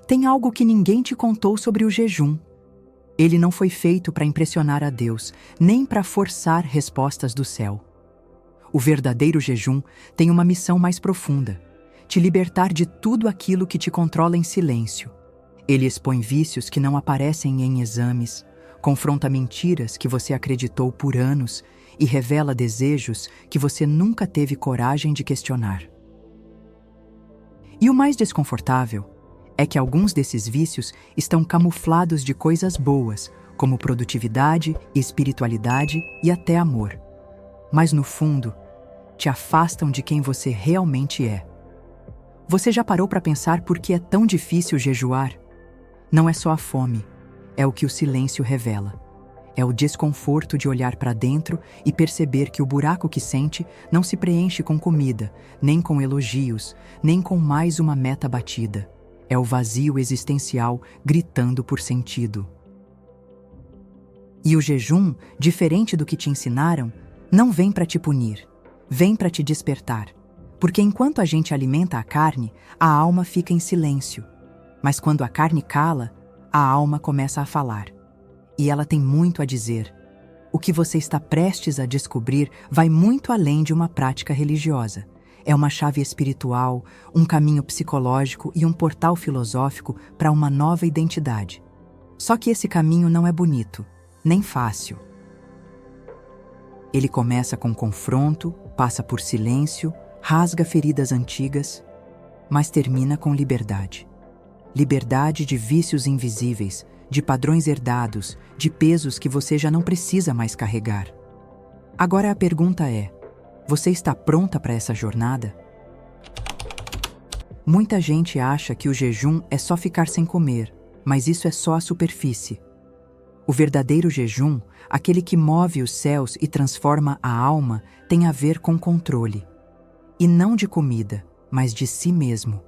Tem algo que ninguém te contou sobre o jejum. Ele não foi feito para impressionar a Deus, nem para forçar respostas do céu. O verdadeiro jejum tem uma missão mais profunda: te libertar de tudo aquilo que te controla em silêncio. Ele expõe vícios que não aparecem em exames, confronta mentiras que você acreditou por anos e revela desejos que você nunca teve coragem de questionar. E o mais desconfortável é que alguns desses vícios estão camuflados de coisas boas, como produtividade, espiritualidade e até amor. Mas no fundo, te afastam de quem você realmente é. Você já parou para pensar por que é tão difícil jejuar? Não é só a fome, é o que o silêncio revela. É o desconforto de olhar para dentro e perceber que o buraco que sente não se preenche com comida, nem com elogios, nem com mais uma meta batida. É o vazio existencial gritando por sentido. E o jejum, diferente do que te ensinaram, não vem para te punir, vem para te despertar. Porque enquanto a gente alimenta a carne, a alma fica em silêncio. Mas quando a carne cala, a alma começa a falar. E ela tem muito a dizer. O que você está prestes a descobrir vai muito além de uma prática religiosa. É uma chave espiritual, um caminho psicológico e um portal filosófico para uma nova identidade. Só que esse caminho não é bonito, nem fácil. Ele começa com confronto, passa por silêncio, rasga feridas antigas, mas termina com liberdade. Liberdade de vícios invisíveis, de padrões herdados, de pesos que você já não precisa mais carregar. Agora a pergunta é: você está pronta para essa jornada? Muita gente acha que o jejum é só ficar sem comer, mas isso é só a superfície. O verdadeiro jejum, aquele que move os céus e transforma a alma, tem a ver com controle. E não de comida, mas de si mesmo.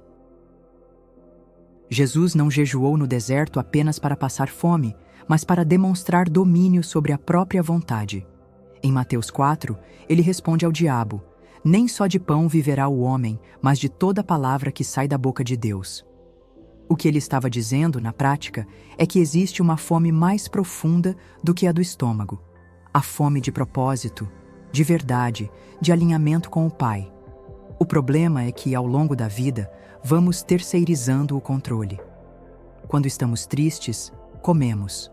Jesus não jejuou no deserto apenas para passar fome, mas para demonstrar domínio sobre a própria vontade. Em Mateus 4, ele responde ao diabo: nem só de pão viverá o homem, mas de toda palavra que sai da boca de Deus. O que ele estava dizendo, na prática, é que existe uma fome mais profunda do que a do estômago. A fome de propósito, de verdade, de alinhamento com o Pai. O problema é que, ao longo da vida, vamos terceirizando o controle. Quando estamos tristes, comemos.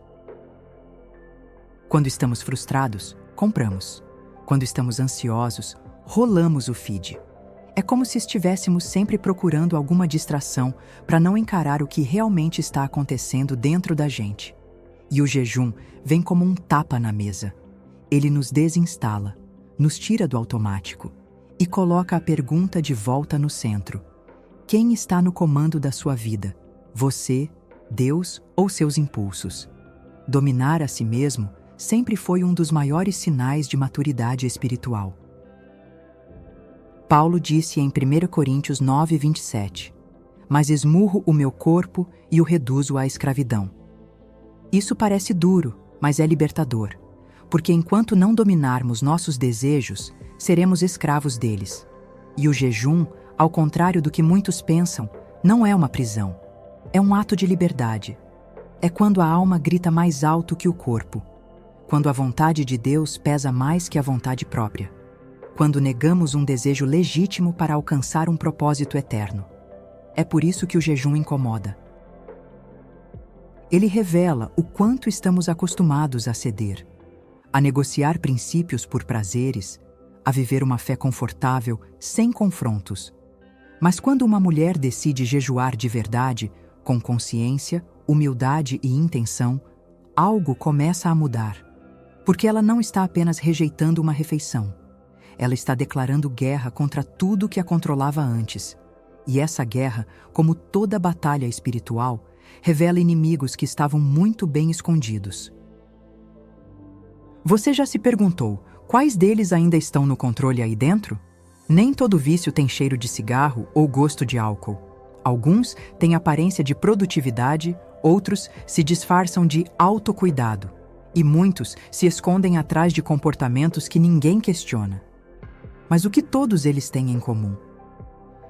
Quando estamos frustrados, compramos. Quando estamos ansiosos, rolamos o feed. É como se estivéssemos sempre procurando alguma distração para não encarar o que realmente está acontecendo dentro da gente. E o jejum vem como um tapa na mesa. Ele nos desinstala, nos tira do automático e coloca a pergunta de volta no centro. Quem está no comando da sua vida? Você, Deus ou seus impulsos? Dominar a si mesmo sempre foi um dos maiores sinais de maturidade espiritual. Paulo disse em 1 Coríntios 9:27, mas esmurro o meu corpo e o reduzo à escravidão. Isso parece duro, mas é libertador, porque enquanto não dominarmos nossos desejos, seremos escravos deles. E o jejum, ao contrário do que muitos pensam, não é uma prisão. É um ato de liberdade. É quando a alma grita mais alto que o corpo. Quando a vontade de Deus pesa mais que a vontade própria. Quando negamos um desejo legítimo para alcançar um propósito eterno. É por isso que o jejum incomoda. Ele revela o quanto estamos acostumados a ceder, a negociar princípios por prazeres, a viver uma fé confortável, sem confrontos. Mas quando uma mulher decide jejuar de verdade, com consciência, humildade e intenção, algo começa a mudar. Porque ela não está apenas rejeitando uma refeição. Ela está declarando guerra contra tudo que a controlava antes. E essa guerra, como toda batalha espiritual, revela inimigos que estavam muito bem escondidos. Você já se perguntou, quais deles ainda estão no controle aí dentro? Nem todo vício tem cheiro de cigarro ou gosto de álcool. Alguns têm aparência de produtividade, outros se disfarçam de autocuidado. E muitos se escondem atrás de comportamentos que ninguém questiona. Mas o que todos eles têm em comum?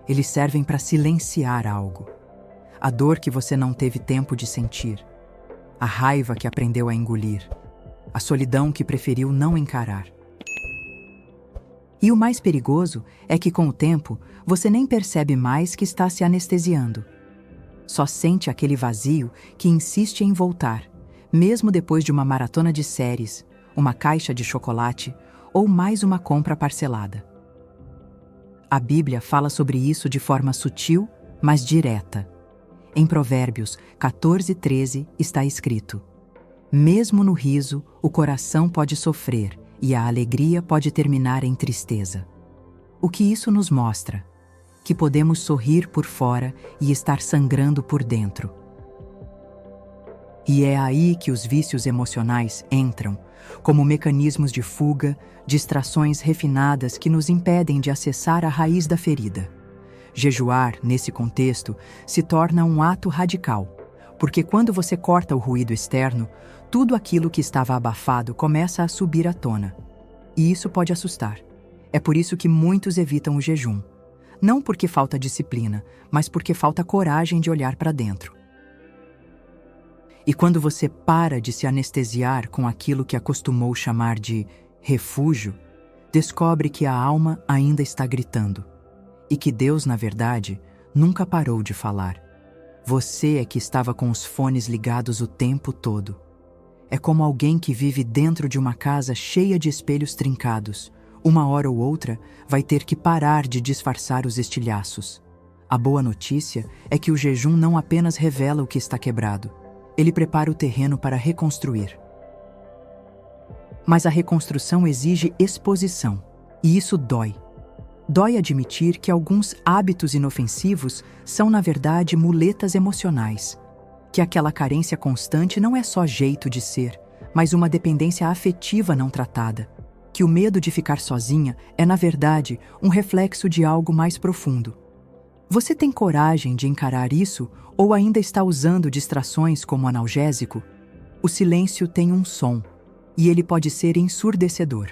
Eles servem para silenciar algo. a dor que você não teve tempo de sentir, a raiva que aprendeu a engolir, a solidão que preferiu não encarar. E o mais perigoso é que, com o tempo, você nem percebe mais que está se anestesiando. Só sente aquele vazio que insiste em voltar, mesmo depois de uma maratona de séries, uma caixa de chocolate ou mais uma compra parcelada. A Bíblia fala sobre isso de forma sutil, mas direta. Em Provérbios 14:13 está escrito: mesmo no riso, o coração pode sofrer e a alegria pode terminar em tristeza. O que isso nos mostra? Que podemos sorrir por fora e estar sangrando por dentro. E é aí que os vícios emocionais entram, como mecanismos de fuga, distrações refinadas que nos impedem de acessar a raiz da ferida. Jejuar, nesse contexto, se torna um ato radical, porque quando você corta o ruído externo, tudo aquilo que estava abafado começa a subir à tona. E isso pode assustar. É por isso que muitos evitam o jejum. Não porque falta disciplina, mas porque falta coragem de olhar para dentro. E quando você para de se anestesiar com aquilo que acostumou chamar de refúgio, descobre que a alma ainda está gritando. E que Deus, na verdade, nunca parou de falar. Você é que estava com os fones ligados o tempo todo. É como alguém que vive dentro de uma casa cheia de espelhos trincados. Uma hora ou outra, vai ter que parar de disfarçar os estilhaços. A boa notícia é que o jejum não apenas revela o que está quebrado, ele prepara o terreno para reconstruir. Mas a reconstrução exige exposição, e isso dói. Dói admitir que alguns hábitos inofensivos são, na verdade, muletas emocionais. Que aquela carência constante não é só jeito de ser, mas uma dependência afetiva não tratada. Que o medo de ficar sozinha é, na verdade, um reflexo de algo mais profundo. Você tem coragem de encarar isso ou ainda está usando distrações como analgésico? O silêncio tem um som, e ele pode ser ensurdecedor.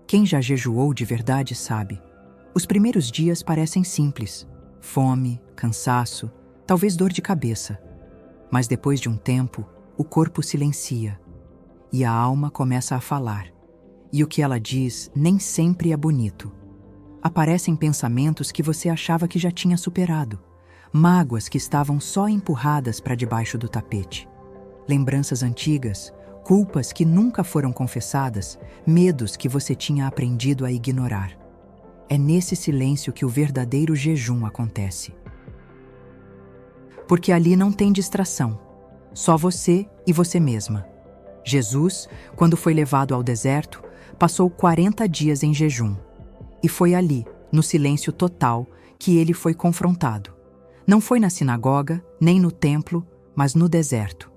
Quem já jejuou de verdade sabe. Os primeiros dias parecem simples. Fome, cansaço, talvez dor de cabeça. Mas depois de um tempo, o corpo silencia. E a alma começa a falar. E o que ela diz nem sempre é bonito. Aparecem pensamentos que você achava que já tinha superado. Mágoas que estavam só empurradas para debaixo do tapete. Lembranças antigas, culpas que nunca foram confessadas, medos que você tinha aprendido a ignorar. É nesse silêncio que o verdadeiro jejum acontece. Porque ali não tem distração. Só você e você mesma. Jesus, quando foi levado ao deserto, passou 40 dias em jejum. E foi ali, no silêncio total, que ele foi confrontado. Não foi na sinagoga, nem no templo, mas no deserto.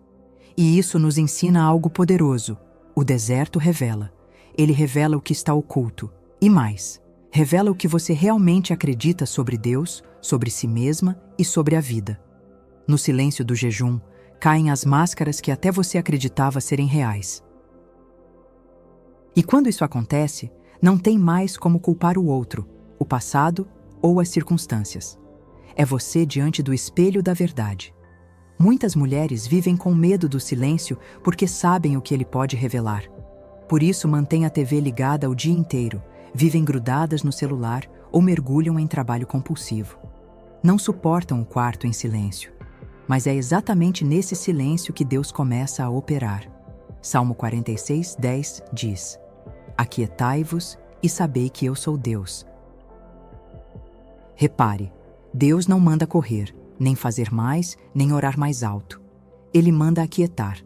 E isso nos ensina algo poderoso. O deserto revela. Ele revela o que está oculto. E mais, revela o que você realmente acredita sobre Deus, sobre si mesma e sobre a vida. No silêncio do jejum, caem as máscaras que até você acreditava serem reais. E quando isso acontece, não tem mais como culpar o outro, o passado ou as circunstâncias. É você diante do espelho da verdade. Muitas mulheres vivem com medo do silêncio porque sabem o que ele pode revelar. Por isso mantêm a TV ligada o dia inteiro, vivem grudadas no celular ou mergulham em trabalho compulsivo. Não suportam o quarto em silêncio. Mas é exatamente nesse silêncio que Deus começa a operar. Salmo 46:10 diz: aquietai-vos e sabei que eu sou Deus. Repare, Deus não manda correr, nem fazer mais, nem orar mais alto. Ele manda aquietar,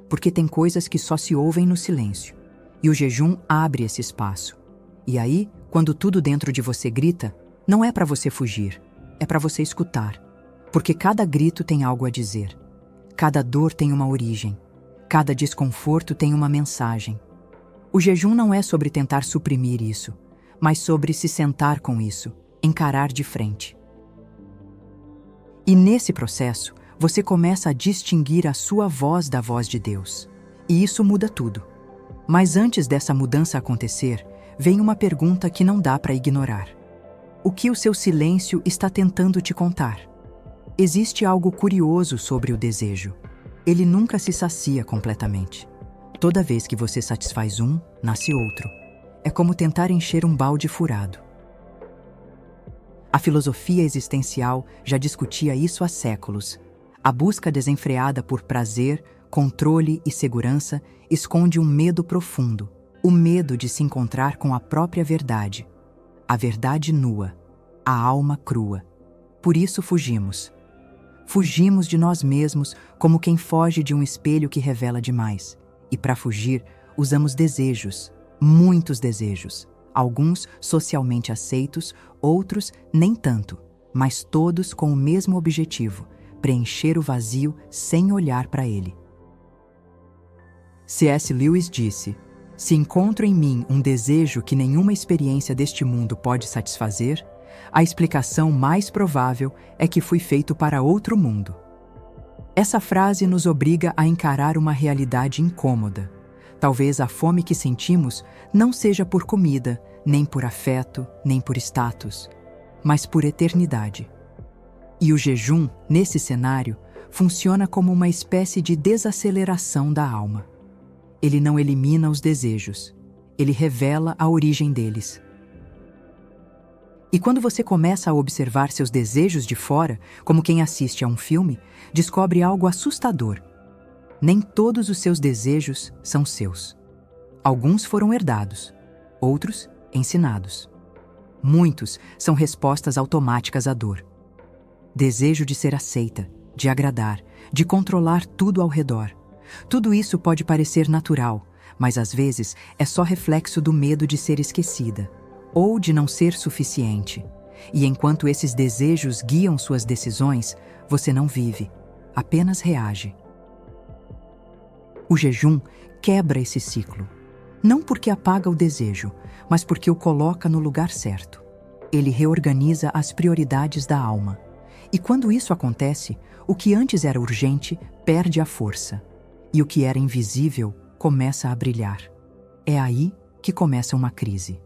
porque tem coisas que só se ouvem no silêncio. E o jejum abre esse espaço. E aí, quando tudo dentro de você grita, não é para você fugir, é para você escutar. Porque cada grito tem algo a dizer. Cada dor tem uma origem. Cada desconforto tem uma mensagem. O jejum não é sobre tentar suprimir isso, mas sobre se sentar com isso, encarar de frente. E nesse processo, você começa a distinguir a sua voz da voz de Deus. E isso muda tudo. Mas antes dessa mudança acontecer, vem uma pergunta que não dá para ignorar. O que o seu silêncio está tentando te contar? Existe algo curioso sobre o desejo. Ele nunca se sacia completamente. Toda vez que você satisfaz um, nasce outro. É como tentar encher um balde furado. A filosofia existencial já discutia isso há séculos. A busca desenfreada por prazer, controle e segurança esconde um medo profundo, o medo de se encontrar com a própria verdade, a verdade nua, a alma crua. Por isso fugimos. Fugimos de nós mesmos como quem foge de um espelho que revela demais. E para fugir, usamos desejos, muitos desejos. Alguns socialmente aceitos, outros nem tanto, mas todos com o mesmo objetivo: preencher o vazio sem olhar para ele. C.S. Lewis disse: "Se encontro em mim um desejo que nenhuma experiência deste mundo pode satisfazer, a explicação mais provável é que fui feito para outro mundo." Essa frase nos obriga a encarar uma realidade incômoda. Talvez a fome que sentimos não seja por comida, nem por afeto, nem por status, mas por eternidade. E o jejum, nesse cenário, funciona como uma espécie de desaceleração da alma. Ele não elimina os desejos, ele revela a origem deles. E quando você começa a observar seus desejos de fora, como quem assiste a um filme, descobre algo assustador. Nem todos os seus desejos são seus. Alguns foram herdados, outros ensinados. Muitos são respostas automáticas à dor. Desejo de ser aceita, de agradar, de controlar tudo ao redor. Tudo isso pode parecer natural, mas às vezes é só reflexo do medo de ser esquecida, ou de não ser suficiente. E enquanto esses desejos guiam suas decisões, você não vive, apenas reage. O jejum quebra esse ciclo. Não porque apaga o desejo, mas porque o coloca no lugar certo. Ele reorganiza as prioridades da alma. E quando isso acontece, o que antes era urgente perde a força. E o que era invisível começa a brilhar. É aí que começa uma crise.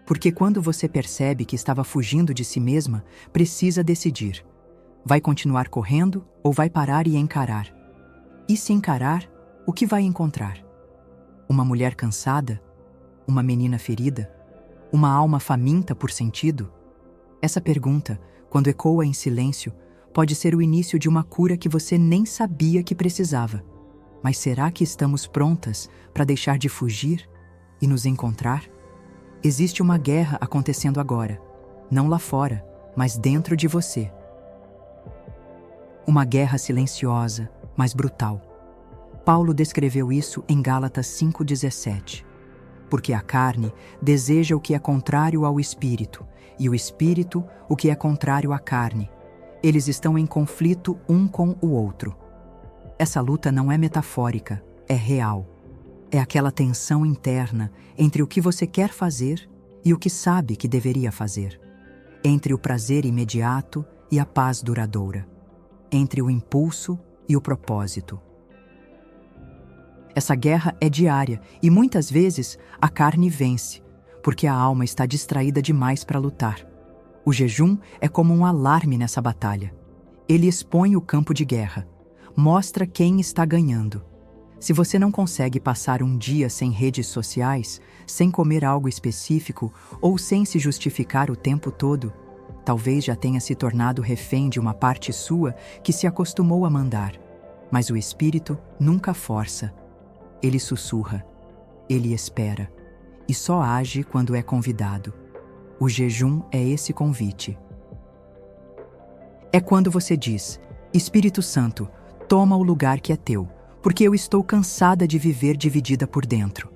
Porque quando você percebe que estava fugindo de si mesma, precisa decidir. Vai continuar correndo ou vai parar e encarar? E se encarar, o que vai encontrar? Uma mulher cansada? Uma menina ferida? Uma alma faminta por sentido? Essa pergunta, quando ecoa em silêncio, pode ser o início de uma cura que você nem sabia que precisava. Mas será que estamos prontas para deixar de fugir e nos encontrar? Existe uma guerra acontecendo agora, não lá fora, mas dentro de você. Uma guerra silenciosa, mas brutal. Paulo descreveu isso em Gálatas 5,17. Porque a carne deseja o que é contrário ao espírito, e o espírito o que é contrário à carne. Eles estão em conflito um com o outro. Essa luta não é metafórica, é real. É aquela tensão interna entre o que você quer fazer e o que sabe que deveria fazer. Entre o prazer imediato e a paz duradoura. Entre o impulso e o propósito. Essa guerra é diária e muitas vezes a carne vence, porque a alma está distraída demais para lutar. O jejum é como um alarme nessa batalha. Ele expõe o campo de guerra, mostra quem está ganhando. Se você não consegue passar um dia sem redes sociais, sem comer algo específico ou sem se justificar o tempo todo, talvez já tenha se tornado refém de uma parte sua que se acostumou a mandar. Mas o espírito nunca força. Ele sussurra, ele espera, e só age quando é convidado. O jejum é esse convite. É quando você diz: Espírito Santo, toma o lugar que é teu, porque eu estou cansada de viver dividida por dentro.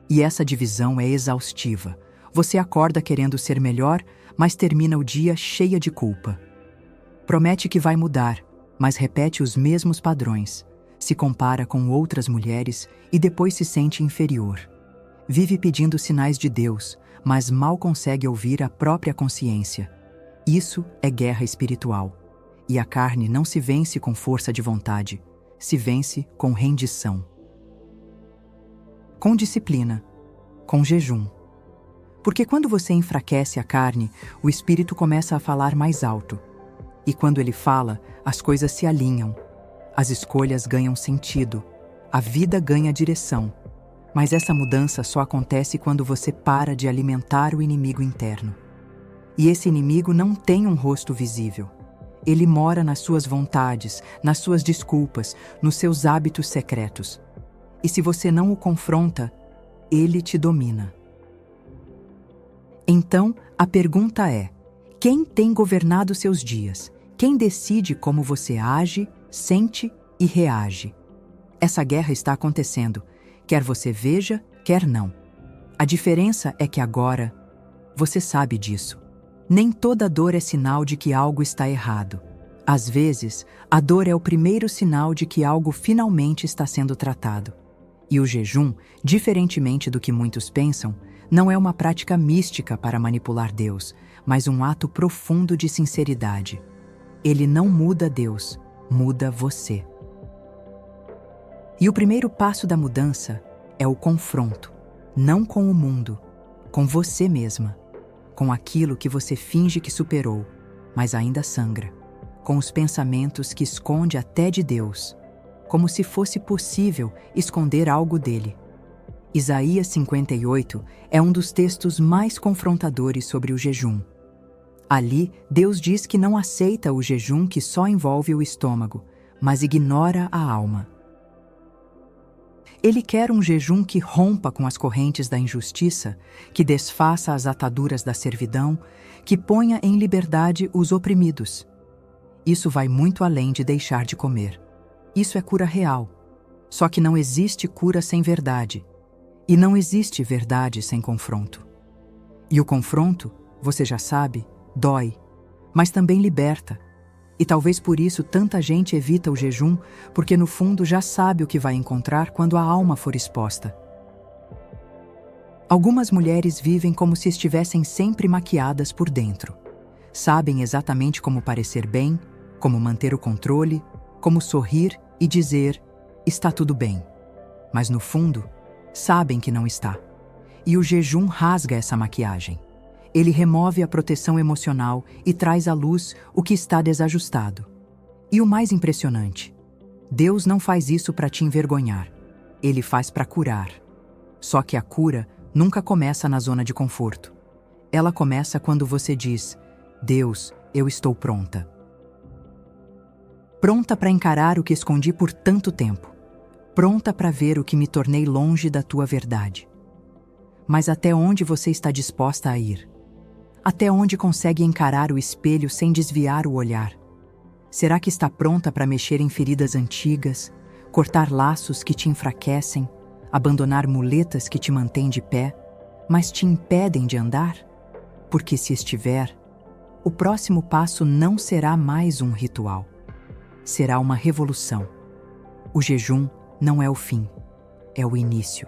E essa divisão é exaustiva. Você acorda querendo ser melhor, mas termina o dia cheia de culpa. Promete que vai mudar, mas repete os mesmos padrões. Se compara com outras mulheres e depois se sente inferior. Vive pedindo sinais de Deus, mas mal consegue ouvir a própria consciência. Isso é guerra espiritual. E a carne não se vence com força de vontade, se vence com rendição. Com disciplina, com jejum. Porque quando você enfraquece a carne, o espírito começa a falar mais alto. E quando ele fala, as coisas se alinham. As escolhas ganham sentido. A vida ganha direção. Mas essa mudança só acontece quando você para de alimentar o inimigo interno. E esse inimigo não tem um rosto visível. Ele mora nas suas vontades, nas suas desculpas, nos seus hábitos secretos. E se você não o confronta, ele te domina. Então, a pergunta é: quem tem governado seus dias? Quem decide como você age, sente e reage? Essa guerra está acontecendo, quer você veja, quer não. A diferença é que agora você sabe disso. Nem toda dor é sinal de que algo está errado. Às vezes, a dor é o primeiro sinal de que algo finalmente está sendo tratado. E o jejum, diferentemente do que muitos pensam, não é uma prática mística para manipular Deus, mas um ato profundo de sinceridade. Ele não muda Deus, muda você. E o primeiro passo da mudança é o confronto, não com o mundo, com você mesma, com aquilo que você finge que superou, mas ainda sangra, com os pensamentos que esconde até de Deus, como se fosse possível esconder algo dele. Isaías 58 é um dos textos mais confrontadores sobre o jejum. Ali, Deus diz que não aceita o jejum que só envolve o estômago, mas ignora a alma. Ele quer um jejum que rompa com as correntes da injustiça, que desfaça as ataduras da servidão, que ponha em liberdade os oprimidos. Isso vai muito além de deixar de comer. Isso é cura real. Só que não existe cura sem verdade. E não existe verdade sem confronto. E o confronto, você já sabe, dói, mas também liberta. E talvez por isso tanta gente evita o jejum, porque no fundo já sabe o que vai encontrar quando a alma for exposta. Algumas mulheres vivem como se estivessem sempre maquiadas por dentro. Sabem exatamente como parecer bem, como manter o controle, como sorrir e dizer, está tudo bem. Mas no fundo, sabem que não está. E o jejum rasga essa maquiagem. Ele remove a proteção emocional e traz à luz o que está desajustado. E o mais impressionante, Deus não faz isso para te envergonhar. Ele faz para curar. Só que a cura nunca começa na zona de conforto. Ela começa quando você diz, Deus, eu estou pronta. Pronta para encarar o que escondi por tanto tempo. Pronta para ver o que me tornei longe da tua verdade. Mas até onde você está disposta a ir? Até onde consegue encarar o espelho sem desviar o olhar? Será que está pronta para mexer em feridas antigas, cortar laços que te enfraquecem, abandonar muletas que te mantêm de pé, mas te impedem de andar? Porque se estiver, o próximo passo não será mais um ritual. Será uma revolução. O jejum não é o fim, é o início.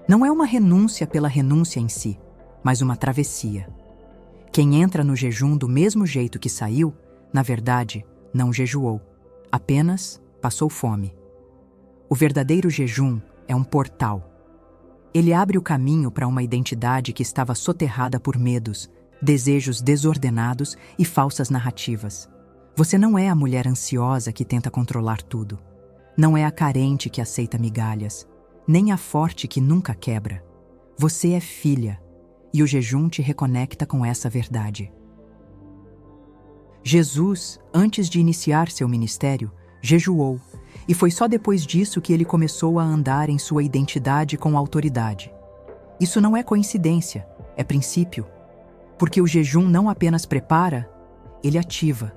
Não é uma renúncia pela renúncia em si, mas uma travessia. Quem entra no jejum do mesmo jeito que saiu, na verdade, não jejuou, apenas passou fome. O verdadeiro jejum é um portal. Ele abre o caminho para uma identidade que estava soterrada por medos, desejos desordenados e falsas narrativas. Você não é a mulher ansiosa que tenta controlar tudo. Não é a carente que aceita migalhas, nem a forte que nunca quebra. Você é filha. E o jejum te reconecta com essa verdade. Jesus, antes de iniciar seu ministério, jejuou, e foi só depois disso que ele começou a andar em sua identidade com autoridade. Isso não é coincidência, é princípio. Porque o jejum não apenas prepara, ele ativa.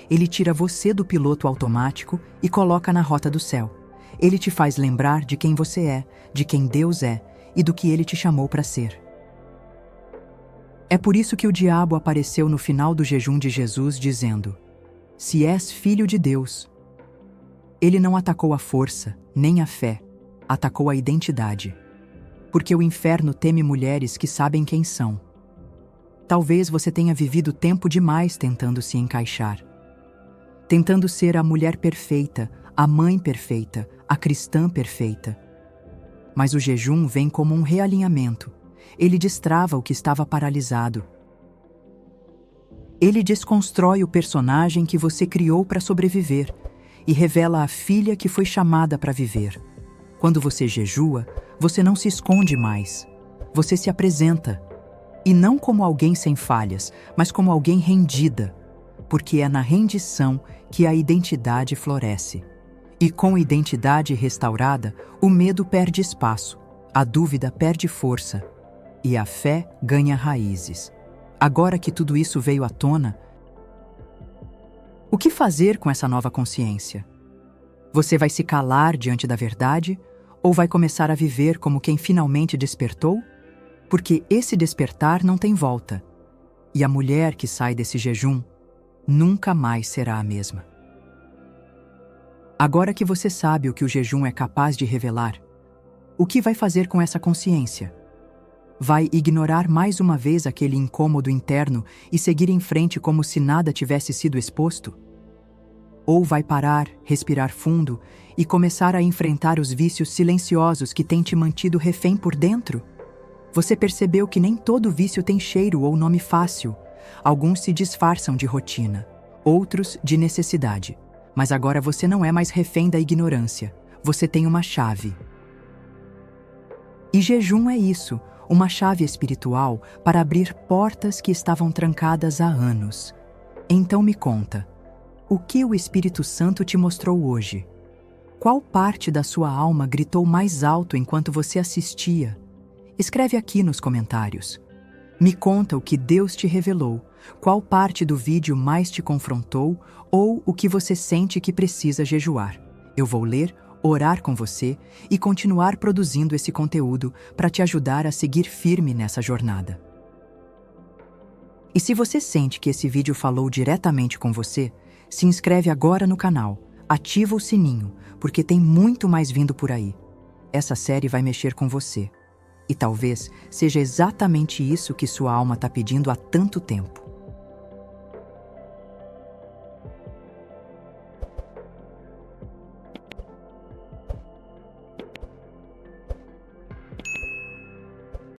Ele tira você do piloto automático e coloca na rota do céu. Ele te faz lembrar de quem você é, de quem Deus é e do que ele te chamou para ser. É por isso que o diabo apareceu no final do jejum de Jesus dizendo, se és filho de Deus. Ele não atacou a força, nem a fé, atacou a identidade. Porque o inferno teme mulheres que sabem quem são. Talvez você tenha vivido tempo demais tentando se encaixar. Tentando ser a mulher perfeita, a mãe perfeita, a cristã perfeita. Mas o jejum vem como um realinhamento. Ele destrava o que estava paralisado. Ele desconstrói o personagem que você criou para sobreviver e revela a filha que foi chamada para viver. Quando você jejua, você não se esconde mais. Você se apresenta. E não como alguém sem falhas, mas como alguém rendida, porque é na rendição que a identidade floresce. E com identidade restaurada, o medo perde espaço, a dúvida perde força e a fé ganha raízes. Agora que tudo isso veio à tona, o que fazer com essa nova consciência? Você vai se calar diante da verdade ou vai começar a viver como quem finalmente despertou? Porque esse despertar não tem volta, e a mulher que sai desse jejum nunca mais será a mesma. Agora que você sabe o que o jejum é capaz de revelar, o que vai fazer com essa consciência? Vai ignorar mais uma vez aquele incômodo interno e seguir em frente como se nada tivesse sido exposto? Ou vai parar, respirar fundo e começar a enfrentar os vícios silenciosos que têm te mantido refém por dentro? Você percebeu que nem todo vício tem cheiro ou nome fácil. Alguns se disfarçam de rotina, outros de necessidade. Mas agora você não é mais refém da ignorância. Você tem uma chave. E jejum é isso, uma chave espiritual para abrir portas que estavam trancadas há anos. Então me conta, o que o Espírito Santo te mostrou hoje? Qual parte da sua alma gritou mais alto enquanto você assistia? Escreve aqui nos comentários. Me conta o que Deus te revelou, qual parte do vídeo mais te confrontou ou o que você sente que precisa jejuar. Eu vou ler, orar com você e continuar produzindo esse conteúdo para te ajudar a seguir firme nessa jornada. E se você sente que esse vídeo falou diretamente com você, se inscreve agora no canal, ativa o sininho, porque tem muito mais vindo por aí. Essa série vai mexer com você. E talvez seja exatamente isso que sua alma está pedindo há tanto tempo.